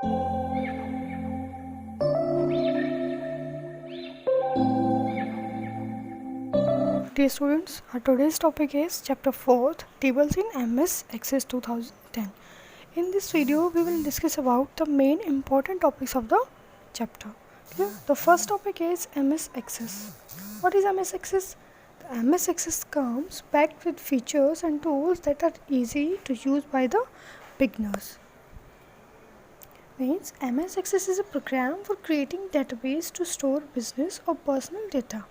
Dear students, our today's topic is Chapter 4th, Tables in MS Access 2010. In this video, we will discuss about the main important topics of the chapter. Okay? The first topic is MS Access. What is MS Access? The MS Access comes packed with features and tools that are easy to use by the beginners. Means MS Access is a program for creating database to store business or personal data.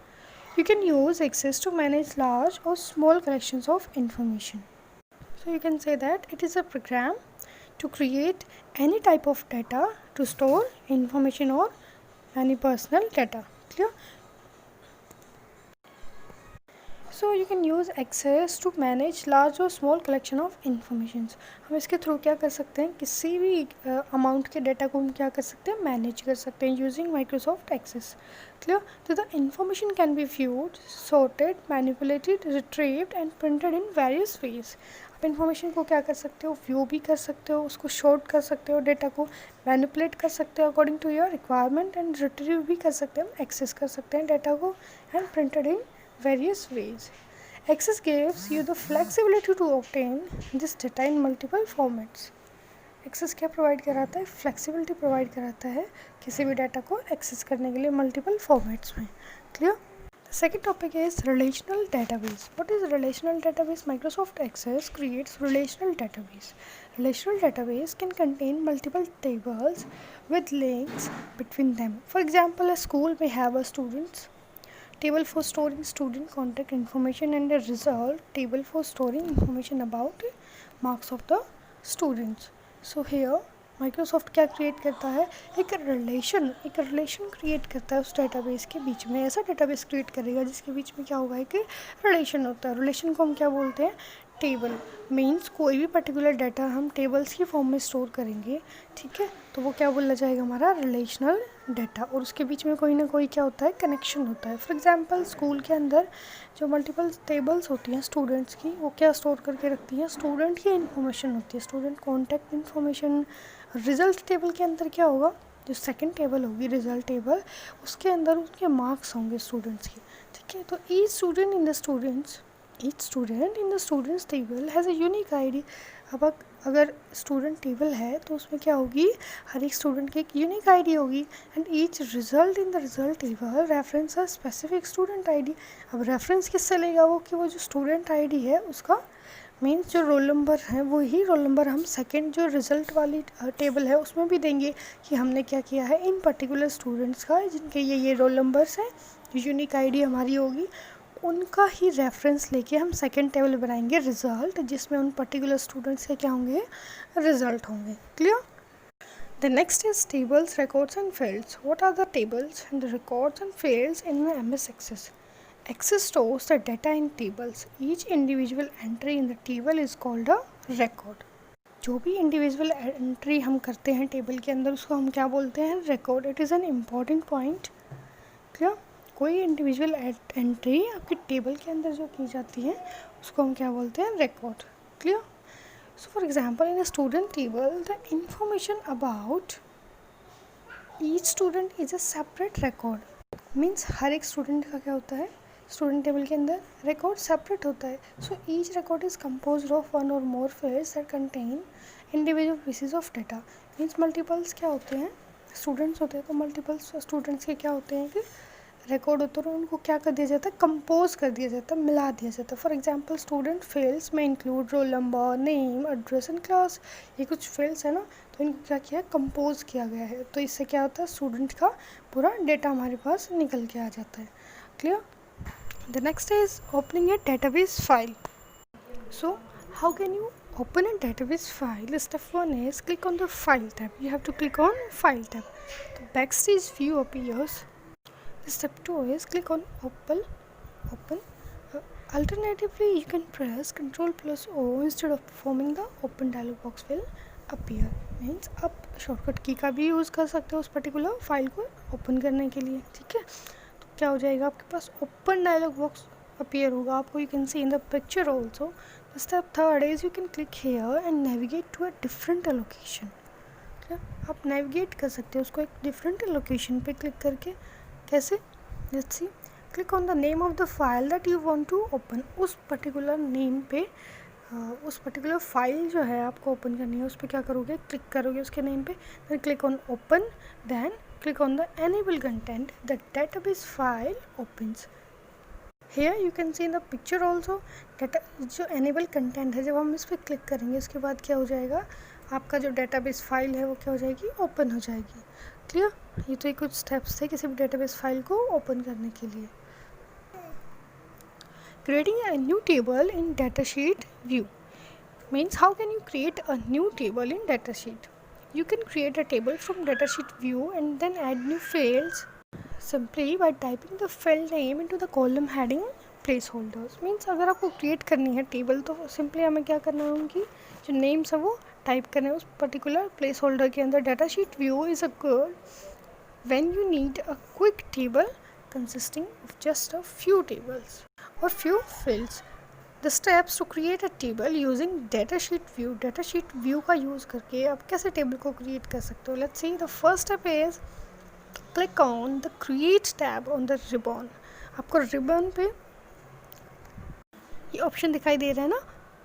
You can use Access to manage large or small collections of information. So you can say that it is a program to create any type of data to store information or any personal data. Clear? So you can use Access to manage large or small collection of information. हम इसके through क्या कर सकते हैं, किसी भी amount के data को हम क्या कर सकते हैं, मैनेज कर सकते हैं यूजिंग माइक्रोसॉफ्ट एक्सेस. क्लियर? तो the information can be viewed, sorted, manipulated, retrieved and printed in various ways. आप इन्फॉर्मेशन को क्या कर सकते हो, व्यू भी कर सकते हो, उसको शॉर्ट कर सकते हो, डेटा को मैनिपुलेट कर सकते हो according to your requirement, and retrieve भी कर सकते हैं, एक्सेस कर सकते हैं डेटा को, and printed in various ways. Access gives you the flexibility to obtain this data in multiple formats. Access क्या प्रोवाइड कराता है, फ्लेक्सिबिलिटी प्रोवाइड कराता है किसी भी डाटा को एक्सेस करने के लिए मल्टीपल फॉर्मेट्स में. Clear? The second topic is relational database. What is relational database? Microsoft Access creates relational database. Relational database can contain multiple tables with links between them. For example, a school may have a students table for storing student contact information and a result table for storing information about marks of the students. So here Microsoft क्या create करता है, एक relation create करता है उस database के बीच में. ऐसा डेटाबेस क्रिएट करेगा जिसके बीच में क्या होगा, एक रिलेशन होता है. रिलेशन को हम क्या बोलते हैं, टेबल. मीन्स कोई भी पर्टिकुलर डाटा हम टेबल्स की फॉर्म में स्टोर करेंगे, ठीक है, तो वो क्या बोला जाएगा, हमारा रिलेशनल डाटा. और उसके बीच में कोई ना कोई क्या होता है, कनेक्शन होता है. फॉर एग्जांपल स्कूल के अंदर जो मल्टीपल टेबल्स होती हैं स्टूडेंट्स की, वो क्या स्टोर करके रखती हैं, स्टूडेंट की इन्फॉर्मेशन होती है, student contact information. Result table के अंदर क्या होगा, जो सेकंड टेबल होगी रिजल्ट टेबल, उसके अंदर उनके मार्क्स होंगे स्टूडेंट्स के, ठीक है. तो each student in the students table has a unique ID. अब अगर स्टूडेंट टेबल है तो उसमें क्या होगी, हर एक स्टूडेंट की एक यूनिक आईडी होगी. And each result in the result table reference a specific student ID. अब रेफरेंस किससे लेगा, वो कि वो जो स्टूडेंट आईडी है उसका मीन्स जो रोल नंबर है वही रोल नंबर हम सेकंड जो रिज़ल्ट वाली टेबल है उसमें भी देंगे कि हमने क्या किया है, इन पर्टिकुलर स्टूडेंट्स का जिनके ये रोल नंबर्स हैं, यूनिक आईडी हमारी होगी, उनका ही रेफरेंस लेके हम सेकंड टेबल बनाएंगे रिज़ल्ट, जिसमें उन पर्टिकुलर स्टूडेंट्स के क्या होंगे, रिज़ल्ट होंगे. Clear? The next is tables, records and fields. What are the tables and the records and fields in MS Access? Access stores the data in tables. Each individual entry in the table is called a record. जो भी individual entry हम करते हैं table के अंदर उसको हम क्या बोलते हैं, record. It is an important point. Clear? कोई इंडिविजुअल एंट्री आपकी टेबल के अंदर जो की जाती है उसको हम क्या बोलते हैं, record. Clear? So for example in a student table the information about each student is a separate record. Means हर एक स्टूडेंट का क्या होता है, स्टूडेंट टेबल के अंदर रिकॉर्ड सेपरेट होता है. So each record is composed of one or more fields that contain individual pieces of data. Means multiples क्या होते हैं, स्टूडेंट्स होते हैं, तो मल्टीपल्स स्टूडेंट्स के क्या होते हैं कि रिकॉर्ड होते हैं, और उनको क्या कर दिया जाता है, कंपोज कर दिया जाता है, मिला दिया जाता है. फॉर एग्जांपल स्टूडेंट फील्ड्स में include roll number, name, address and class. ये कुछ फील्ड्स है ना, तो इनको क्या किया है, कंपोज किया गया है. तो इससे क्या होता है, स्टूडेंट का पूरा डेटा हमारे पास निकल के आ जाता है. Clear? The next is opening a database file. So how can you open a database file? Step 1 is click on the file tab. You have to click on file tab. The backstage view appears. Step 2 is click on open. Alternatively you can press Ctrl+O instead of performing the open dialog box will appear. Means आप shortcut की का भी use कर सकते हो उस particular file को open करने के लिए, ठीक है. क्या हो जाएगा, आपके पास ओपन डायलॉग बॉक्स अपीयर होगा आपको. You can see in the picture also. Step 3 is you can click here and navigate to a different location. आप नेविगेट कर सकते हो उसको एक डिफरेंट लोकेशन पे क्लिक करके। कैसे? Let's see. Click on the name of the file that you want to open. उस पर्टिकुलर नेम पे उस पर्टिकुलर फाइल जो है आपको ओपन करनी है उस पर क्या करोगे? क्लिक करोगे उसके नेम पे, then click on open, then click on the enable content, the database file opens. Here you can see in the picture also data जो enable content है, जब हम इस पर क्लिक करेंगे उसके बाद क्या हो जाएगा? आपका जो database फाइल है वो क्या हो जाएगी? ओपन हो जाएगी। क्लियर? ये तो कुछ स्टेप्स थे किसी भी database फाइल को ओपन करने के लिए। Creating a new table in datasheet view means how can you create a new table in datasheet? You can create a table from datasheet view and then add new fields simply by typing the field name into the column heading placeholders. Means अगर आपको create करनी है table तो simply हमें क्या करना है? उनकी जो names है वो टाइप करना है उस particular placeholder के अंदर। datasheet view is a good when you need a quick table consisting of just a few tables or few fields. The steps to create a table using datasheet view. datasheet view का use करके आप कैसे table को create कर सकते हो? Let's see. The first step is click on the create tab on the ribbon. आपको ribbon पे ये ऑप्शन दिखाई दे रहा है ना,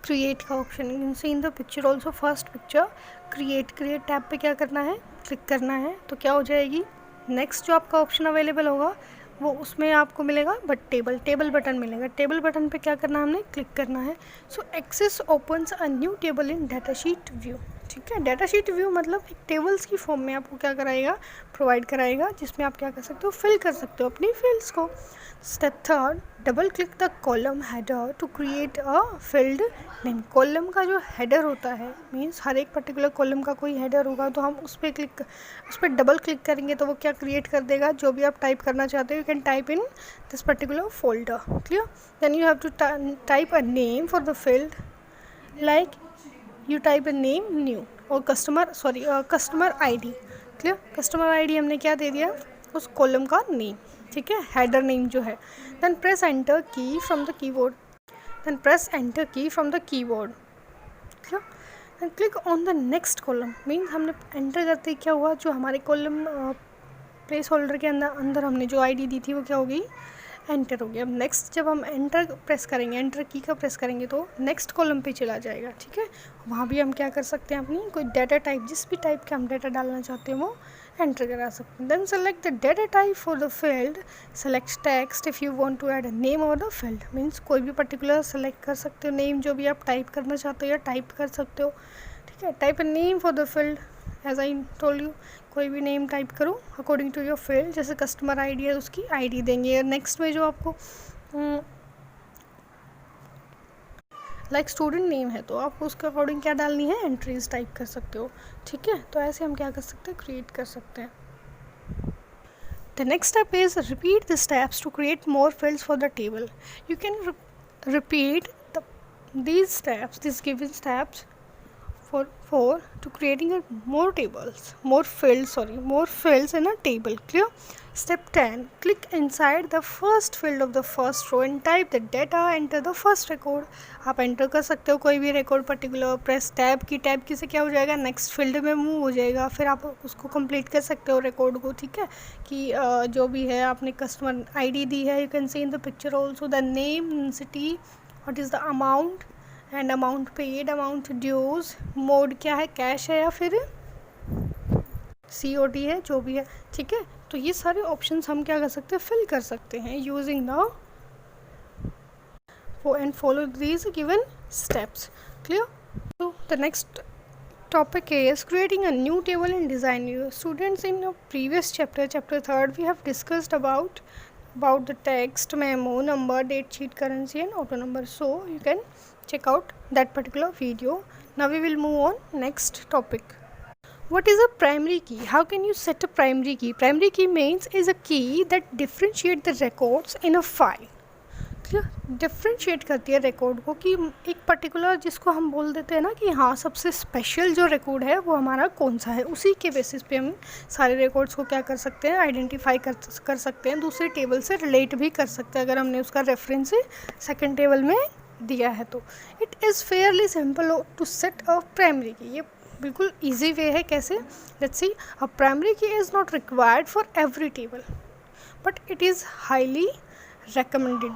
क्रिएट का option. You can see in the picture also first picture. Create tab पे क्या करना है? क्लिक करना है। तो क्या हो जाएगी? नेक्स्ट जो आपका ऑप्शन अवेलेबल होगा वो उसमें आपको मिलेगा बट टेबल बटन मिलेगा। टेबल बटन पे क्या करना है? हमने क्लिक करना है। So access opens a new table in datasheet view. ठीक है, डाटाशीट व्यू मतलब एक टेबल्स की फॉर्म में आपको क्या कराएगा? प्रोवाइड कराएगा, जिसमें आप क्या कर सकते हो? फिल कर सकते हो अपनी फील्ड्स को। Step third, double click the column header to create a field name. Column का जो हेडर होता है मीन्स हर एक पर्टिकुलर कॉलम का कोई हेडर होगा, तो हम उस पर डबल क्लिक करेंगे तो वो क्या क्रिएट कर देगा? जो भी आप टाइप करना चाहते हो you can type in this particular folder. Clear? Then you have to type a name for the field, like you type a name new or customer ID. Clear? Customer ID हमने क्या दे दिया? उस column का name. ठीक है, header name जो है। Then press enter की from the keyboard. Clear? And click on the next column. Means हमने एंटर करते ही क्या हुआ? जो हमारे कॉलम प्लेस होल्डर के अंदर हमने जो आईडी दी थी वो क्या हो गई? एंटर हो गया। अब नेक्स्ट जब हम एंटर की का प्रेस करेंगे तो नेक्स्ट कॉलम पे चला जाएगा। ठीक है, वहाँ भी हम क्या कर सकते हैं? अपनी कोई डाटा टाइप, जिस भी टाइप का हम डाटा डालना चाहते हैं वो एंटर करा सकते हैं। Then select the data type for the field, select text if you want to add a name और द फील्ड। मीन्स कोई भी पर्टिकुलर सेलेक्ट कर सकते हो, नेम जो भी आप टाइप करना चाहते हो या टाइप कर सकते हो। ठीक है, type a name for the field as I told you, कोई भी नेम टाइप करो अकॉर्डिंग टू योर फील्ड। जैसे कस्टमर आईडी है उसकी आईडी देंगे। नेक्स्ट में जो आपको लाइक स्टूडेंट नेम है तो आपको उसके अकॉर्डिंग क्या डालनी है? एंट्रीज टाइप कर सकते हो। ठीक है, तो ऐसे हम क्या कर सकते हैं? क्रिएट कर सकते हैं। The next step is repeat the steps to create more fields for the table. You can repeat these given steps for to creating more fields in a table. Clear? Step 10, click inside the first field of the first row and type the data, enter the first record. आप enter कर सकते हो कोई भी record particular. Press tab की से क्या हो जाएगा? नेक्स्ट फील्ड में मूव हो जाएगा। फिर आप उसको कंप्लीट कर सकते हो रिकॉर्ड को। ठीक है, कि जो भी है आपने कस्टमर आईडी दी है, you can see in the picture also the name, city, what is the amount and amount paid, amount dues, mode क्या है? कैश है या फिर COD है, जो भी है। ठीक है, तो ये सारे ऑप्शंस हम क्या कर सकते हैं? फिल कर सकते हैं using the and follow these given steps. Clear? So the next topic is creating a new table in design view. Students, in the previous chapter 3rd, we have discussed about the text, memo, number, date sheet, currency and auto number. So you can check out that particular video. Now we will move on next topic. What is a primary key? How can you set a primary key? Primary key means is a key that differentiate the records in a file. Differentiate करती है record को, कि एक particular जिसको हम बोल देते हैं ना कि हाँ सबसे स्पेशल जो रिकॉर्ड है वो हमारा कौन सा है, उसी के बेसिस पे हम सारे रिकॉर्ड्स को क्या कर सकते हैं? आइडेंटिफाई कर सकते हैं, दूसरे टेबल से रिलेट भी कर सकते हैं अगर हमने उसका रेफरेंस सेकंड टेबल में दिया है तो। It is fairly simple to set a primary key. ये बिल्कुल ईजी वे है कैसे, let's see. A primary key is not required for every table but it is highly recommended.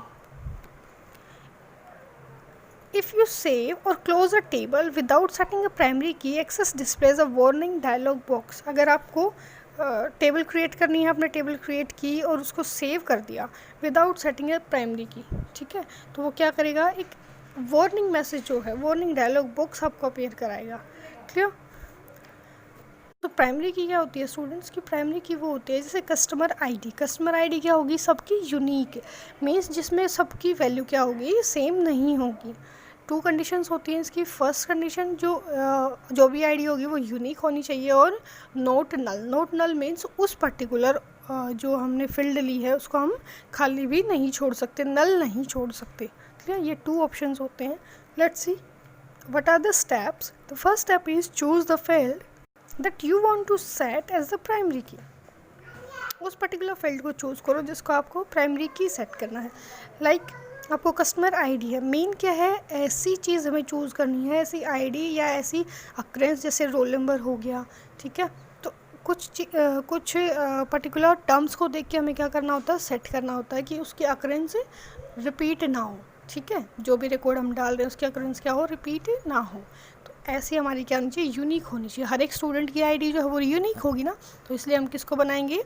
If you save or close a table without setting a primary key, access displays a warning dialog box. अगर आपको table create करनी है, आपने table create की और उसको save कर दिया विदाउट सेटिंग ए प्राइमरी की, ठीक है, तो वो क्या करेगा, एक वार्निंग मैसेज जो है, वार्निंग डायलॉग बॉक्स आपको अपीयर कराएगा। क्लियर। तो प्राइमरी की क्या होती है स्टूडेंट्स की, प्राइमरी की वो होती है जैसे कस्टमर आईडी। कस्टमर आईडी क्या होगी, सबकी यूनिक, मीन्स जिसमें सबकी वैल्यू क्या होगी, सेम नहीं होगी। टू कंडीशंस होती हैं इसकी। फर्स्ट कंडीशन जो भी आईडी होगी वो यूनिक होनी चाहिए और not null. Not null means उस पर्टिकुलर जो हमने फील्ड ली है उसको हम खाली भी नहीं छोड़ सकते, नल नहीं छोड़ सकते। क्लियर। ये टू ऑप्शंस होते हैं। Let's see what are the steps. The first step is choose the field that you want to set as the primary key. उस पर्टिकुलर फील्ड को चूज़ करो जिसको आपको प्राइमरी की सेट करना है। लाइक आपको कस्टमर आईडी है, मेन क्या है, ऐसी चीज़ हमें चूज़ करनी है, ऐसी आईडी या ऐसी अक्रेंस जैसे रोल नंबर हो गया, ठीक है। तो कुछ पर्टिकुलर टर्म्स को देख के हमें क्या करना होता है, सेट करना होता है कि उसकी अक्रेंस रिपीट ना हो, ठीक है। जो भी रिकॉर्ड हम डाल रहे हैं उसकी अक्रेंस क्या हो, रिपीट ना हो। ऐसी हमारी क्या होनी चाहिए, यूनिक होनी चाहिए। हर एक स्टूडेंट की आईडी जो है वो यूनिक होगी ना, तो इसलिए हम किसको बनाएंगे,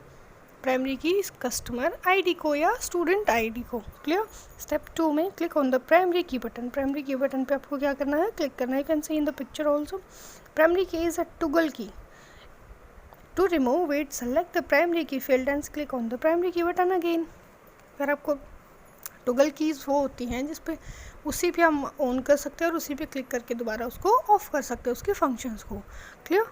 प्राइमरी की कस्टमर आईडी को या स्टूडेंट आईडी को। क्लियर। स्टेप 2 में click on the primary key button. Primary key button पे आपको क्या करना है, क्लिक करना है। You can see in the picture also primary key is a toggle key. To remove it select the primary key field and click on the primary key button again. अगर आपको toggle keys वो होती हैं जिस पे उसी पे हम ऑन कर सकते हैं और उसी पे क्लिक करके दोबारा उसको ऑफ कर सकते हैं, उसके फंक्शंस को। Clear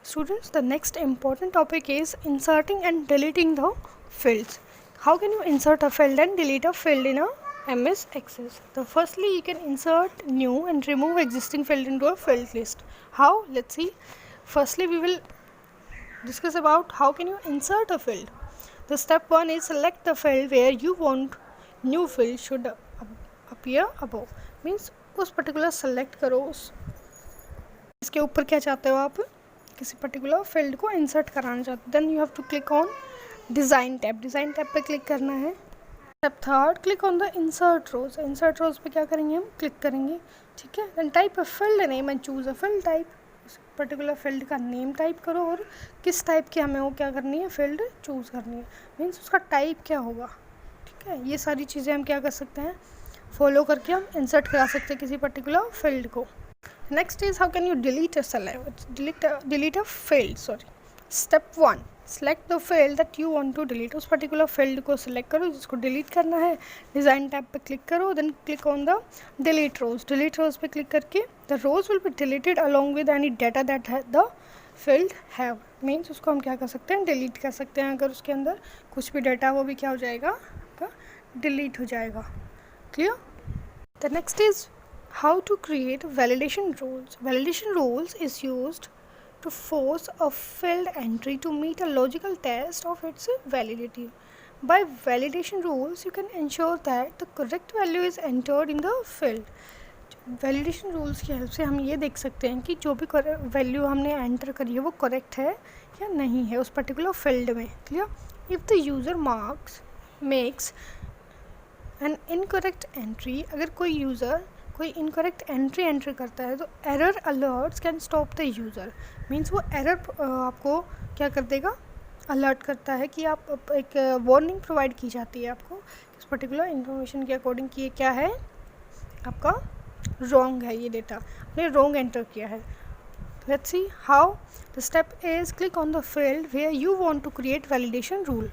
students. The next important topic is inserting and deleting the fields. How can you insert a field and delete a field in a MS Access? The firstly you can insert new and remove existing field into a field list. How? Let's see. Firstly we will discuss about how can you insert a field. The step 1 is select the field where you want new field should appear above. Means उस particular select करो, उस इसके ऊपर क्या चाहते हो आप, किसी पर्टिकुलर फील्ड को इंसर्ट कराना चाहते हो। Then you have to click on design tab. Design tab पे क्लिक करना है। Step 3 click on the insert rows. Insert rows पे क्या करेंगे, हम क्लिक करेंगे, ठीक है। Then type a field name and choose a field type. उस पर्टिकुलर फील्ड का नेम टाइप करो और किस टाइप की हमें वो क्या करनी है, फील्ड चूज़ करनी है। मीन्स उसका टाइप क्या होगा, ठीक है। ये सारी चीज़ें हम क्या कर सकते हैं, फॉलो करके हम इंसर्ट करा सकते हैं किसी पर्टिकुलर फील्ड को। Next is how can you delete a field, sorry. Step 1 select the field that you want to delete. उस पर्टिकुलर फील्ड को सिलेक्ट करो जिसको डिलीट करना है। डिज़ाइन टैब पे क्लिक करो, then click on the delete rows. Delete rows पे click करके the rows will be deleted along with any data that the field have. Means उसको हम क्या कर सकते हैं, डिलीट कर सकते हैं। अगर उसके अंदर कुछ भी डाटा वो भी क्या हो जाएगा, आपका डिलीट हो जाएगा। Clear? The next is how to create validation rules. Validation rules is used to force a field entry to meet a logical test of its validity. By validation rules, you can ensure that the correct value is entered in the field. Validation rules की help से हम ये देख सकते हैं कि जो भी वैल्यू हमने एंटर करी है वो करेक्ट है या नहीं है उस पर्टिकुलर फील्ड में। Clear. If the user makes an incorrect entry, अगर कोई यूज़र कोई इनकरेक्ट एंट्री एंटर करता है तो error alerts can stop the user. Means वो एरर आपको क्या कर देगा, अलर्ट करता है कि आप एक वार्निंग प्रोवाइड की जाती है आपको इस पर्टिकुलर इन्फॉर्मेशन के अकॉर्डिंग कि ये क्या है, आपका रॉन्ग है, ये डेटा आपने रॉन्ग एंटर किया है। Let's see how. The step is click on the field where you want to create validation rule.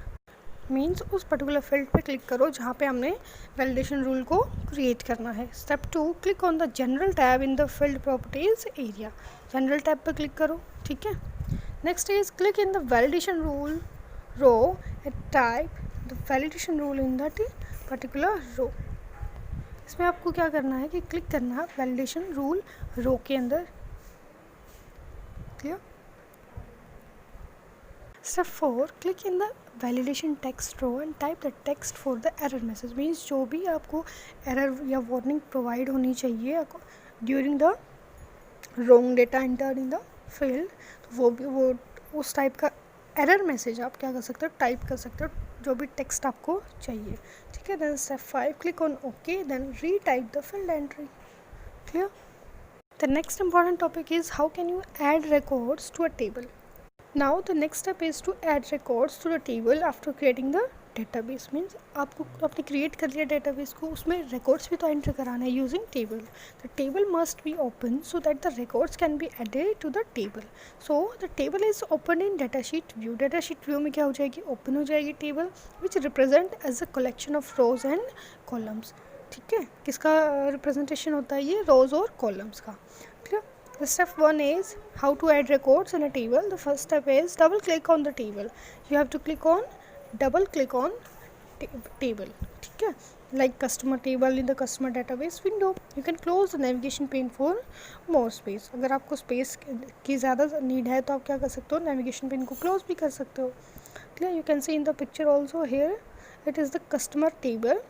Means उस पर्टिकुलर फील्ड पे क्लिक करो जहाँ पे हमने वैलिडेशन रूल को क्रिएट करना है। Step 2 click on the general tab in the field properties area. General tab पे क्लिक करो, ठीक है। Next is click in the validation rule row and type the validation rule in that particular row. इसमें आपको क्या करना है कि क्लिक करना है वैलिडेशन रूल रो के अंदर। Clear. Step 4 click in the validation text row and type the text for the error message. Means जो भी आपको एरर या वार्निंग प्रोवाइड होनी चाहिए during the wrong data enter in the field, तो वो उस टाइप का एरर मैसेज आप क्या कर सकते हो, टाइप कर सकते हो, जो भी टेक्स्ट आपको चाहिए, ठीक है। Then step 5, click on okay, then retype the field entry. Clear? The next important topic is how can you add records to a table. Now the next step is to add records to the table after creating the database. Means आपको आपने create कर लिया database को, उसमें records भी तो enter कराना है using table. The table must be open so that the records can be added to the table. So the table is open in datasheet view. Datasheet view में क्या हो जाएगी, open हो जाएगी table which represent as a collection of rows and columns. ठीक है, किसका representation होता है, ये रोज और कॉलम्स का। Clear? Step 1 is how to add records in a table. The first step is double click on the table. You have to click on double click on table, ठीक है, like customer table in the customer database window. You can close the navigation pane for more space. अगर आपको space की ज़्यादा need है तो आप क्या कर सकते हो, नेविगेशन पेन को क्लोज भी कर सकते हो। Clear? You can see in the picture also here it is the customer table,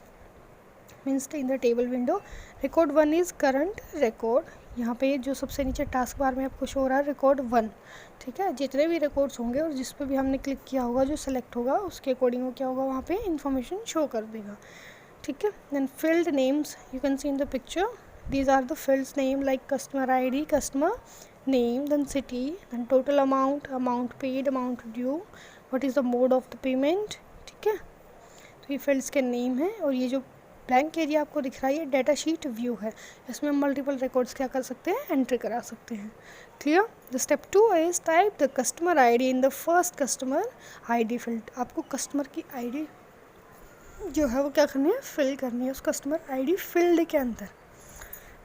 means in the table window. Record 1 is current record. यहाँ पे जो सबसे नीचे टास्क बार में आपको शो हो रहा है रिकॉर्ड 1, ठीक है। जितने भी रिकॉर्ड्स होंगे और जिस पे भी हमने क्लिक किया होगा, जो सेलेक्ट होगा उसके अकॉर्डिंग वो क्या होगा, वहाँ पे इन्फॉर्मेशन शो कर देगा, ठीक है। Then field names you can see in the picture, these are the fields name like customer ID, customer name, then city, then total amount, amount paid, amount due, what is the mode of the payment, ठीक है। तो ये fields के name है। और ये जो blank area आपको दिख रहा है ये डेटा शीट व्यू है, इसमें हम मल्टीपल रिकॉर्ड्स क्या कर सकते हैं, एंट्री करा सकते हैं। Clear? The step 2 is type the customer ID in the first customer ID field. आपको कस्टमर की ID जो है वो क्या करनी है, फिल करनी है उस कस्टमर ID फील्ड के अंदर।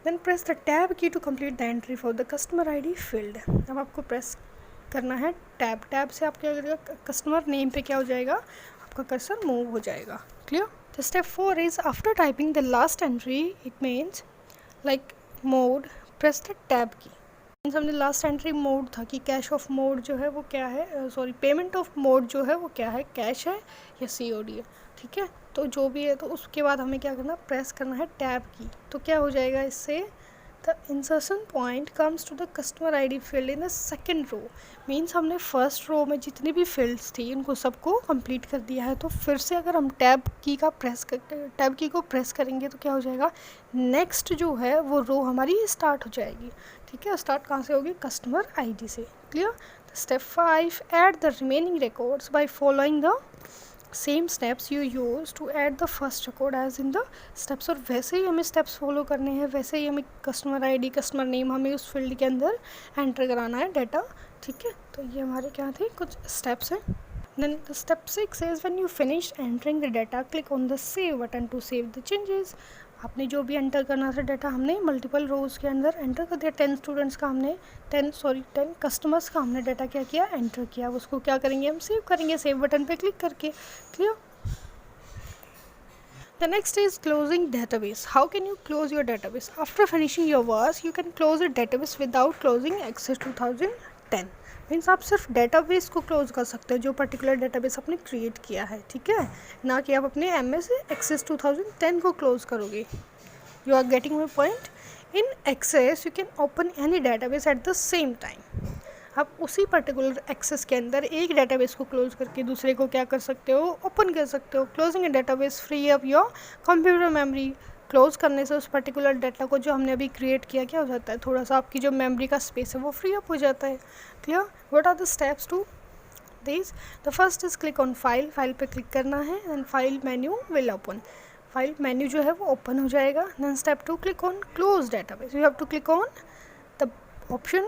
Then press the tab key to complete the entry for the customer ID field. अब आपको प्रेस करना है टैब, टैब से आप क्या करिएगा, कस्टमर नेम पे क्या हो जाएगा, आपका कर्सर मूव हो जाएगा। Clear? The step 4 is after typing the last entry, it means like mode, press the tab key. Means हमने लास्ट एंट्री मोड था कि कैश ऑफ मोड जो है वो क्या है, सॉरी पेमेंट ऑफ मोड जो है वो क्या है, कैश है या COD है, ठीक है। तो जो भी है तो उसके बाद हमें क्या करना, प्रेस करना है टैब की। तो क्या हो जाएगा इससे, the insertion point comes to the customer ID field in the second row. Means हमने फर्स्ट रो में जितनी भी फील्ड्स थी उनको सबको कंप्लीट कर दिया है। तो फिर से अगर हम टैब की को प्रेस करेंगे तो क्या हो जाएगा, नेक्स्ट जो है वो रो हमारी स्टार्ट हो जाएगी, ठीक है। स्टार्ट कहाँ से होगी, कस्टमर ID से। Clear? Step 5, add the remaining records by following the same steps you use to add the first record as in the steps. और वैसे ही हमें स्टेप्स फॉलो करने हैं, वैसे ही हमें कस्टमर ID, कस्टमर नेम हमें उस फील्ड के अंदर एंटर कराना है डाटा, ठीक है। तो ये हमारे क्या थे, कुछ स्टेप्स हैं। Then the step 6 is when you finish entering the data, click on the save button to save the changes. आपने जो भी एंटर करना था डाटा हमने मल्टीपल रोज़ के अंदर एंटर कर दिया। 10 स्टूडेंट्स का हमने 10 कस्टमर्स का हमने डाटा क्या किया, एंटर किया। उसको क्या करेंगे, हम सेव करेंगे, सेव बटन पे क्लिक करके। Clear? The next is closing database. How can you close your database? After finishing your work, you can close a database without closing Access 2010. Means आप सिर्फ डेटाबेस को क्लोज कर सकते हो, जो पर्टिकुलर डेटाबेस आपने क्रिएट किया है, ठीक है, ना कि आप अपने MS Access 2010 को क्लोज करोगे। You are getting my point? In Access you can open any database at the same time. आप उसी पर्टिकुलर एक्सेस के अंदर एक डेटाबेस को क्लोज करके दूसरे को क्या कर सकते हो, ओपन कर सकते हो। Closing A database free up your computer memory. Close करने से उस पर्टिकुलर डाटा को जो हमने अभी क्रिएट किया क्या हो जाता है, थोड़ा सा आपकी जो मेमोरी का स्पेस है वो फ्री अप हो जाता है। Clear? What are the steps to this? The first is click on file, file पे क्लिक करना है and file menu will open. File menu जो है वो ओपन हो जाएगा। Then step 2, click on close database. You have to click on the option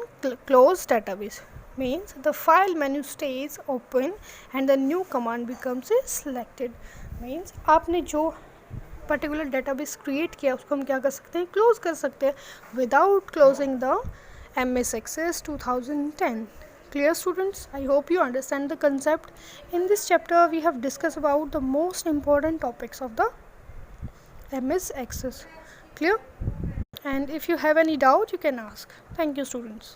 close database, means the file menu stays open and the new command becomes selected. means आपने जो particular database create किया उसको हम क्या कर सकते हैं, close कर सकते हैं without closing the MS Access 2010. Clear students? I hope you understand the concept. In this chapter we have discussed about the most important topics of the MS Access. Clear? And if you have any doubt you can ask. Thank you students.